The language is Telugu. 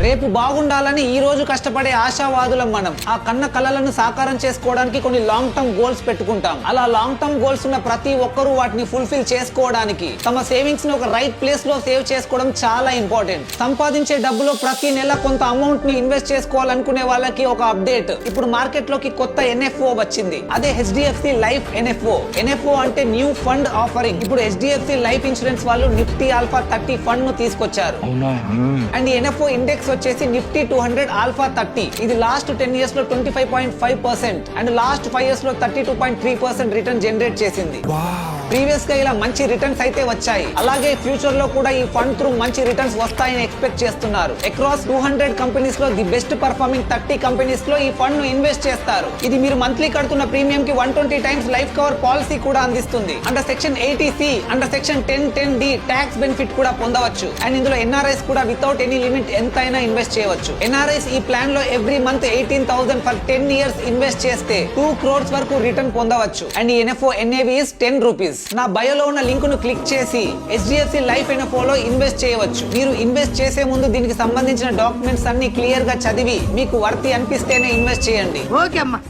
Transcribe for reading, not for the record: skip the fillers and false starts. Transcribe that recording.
రేపు బాగుండాలని ఈ రోజు కష్టపడే ఆశావాదులం మనం. ఆ కన్న కలలను సాకారం చేసుకోవడానికి కొన్ని లాంగ్ టర్మ్ గోల్స్ పెట్టుకుంటాం. అలా లాంగ్ టర్మ్ గోల్స్ ఉన్న ప్రతి ఒక్కరూ వాటిని ఫుల్ఫిల్ చేసుకోవడానికి తమ సేవింగ్స్ ని ఒక రైట్ ప్లేస్ లో సేవ్ చేసుకోవడం చాలా ఇంపార్టెంట్. సంపాదించే డబ్బులో ప్రతి నెల కొంత అమౌంట్ ని ఇన్వెస్ట్ చేసుకోవాలనుకునే వాళ్ళకి ఒక అప్డేట్. ఇప్పుడు మార్కెట్ లోకి కొత్త NFO వచ్చింది. అదే HDFC లైఫ్ NFO. NFO అంటే న్యూ ఫండ్ ఆఫరింగ్. ఇప్పుడు HDFC లైఫ్ ఇన్సూరెన్స్ వాళ్ళు నిఫ్టీ ఆల్ఫా 30 ఫండ్ ను తీసుకొచ్చారు. అండ్ ఈ NFO ఇండెక్స్ వచ్చేసి నిఫ్టీ 200 ఆల్ఫా 30. ఇది లాస్ట్ 10 ఇయర్స్ లో 25.5% అండ్ లాస్ట్ 5 ఇయర్స్ లో 32.3% రిటర్న్ జనరేట్ చేసింది. ప్రీవియస్ గా ఇలా మంచి రిటర్న్స్ అయితే వచ్చాయి. అలాగే ఫ్యూచర్ లో కూడా ఈ ఫండ్ త్రూ మంచి రిటర్న్స్ వస్తాయని ఎక్స్పెక్ట్ చేస్తున్నారు. అక్రాస్ 200 కంపెనీస్ లో ది బెస్ట్ పర్ఫార్మింగ్ 30 కంపెనీస్ లో ఈ ఫండ్ ను ఇన్వెస్ట్ చేస్తారు. ఇది మీరు మంత్లీ కడుతున్న ప్రీమియం కి 120 టైమ్స్ లైఫ్ కవర్ పాలసీ కూడా అందిస్తుంది. Under section 80C under section 1010D tax benefit కూడా పొందవచ్చు. అండ్ ఇందులో NRIs కూడా వితౌట్ ఎనీ లిమిట్ ఎంతైనా ఇన్వెస్ట్ చేయవచ్చు. NRIs ఈ ప్లాన్ లో every month 18,000 for 10 years invest చేస్తే 2 crores వరకు రిటర్న్ పొందవచ్చు. అండ్ ఈ NFO NAV is 10 rupees. నా బయోలో ఉన్న లింక్ ను క్లిక్ చేసి HDFC లైఫ్ NFO లో ఇన్వెస్ట్ చేయవచ్చు. మీరు ఇన్వెస్ట్ చేసే ముందు దీనికి సంబంధించిన డాక్యుమెంట్స్ అన్ని క్లియర్ గా చదివి మీకు వర్తి అనిపిస్తేనే ఇన్వెస్ట్ చేయండి. ఓకే అమ్మా.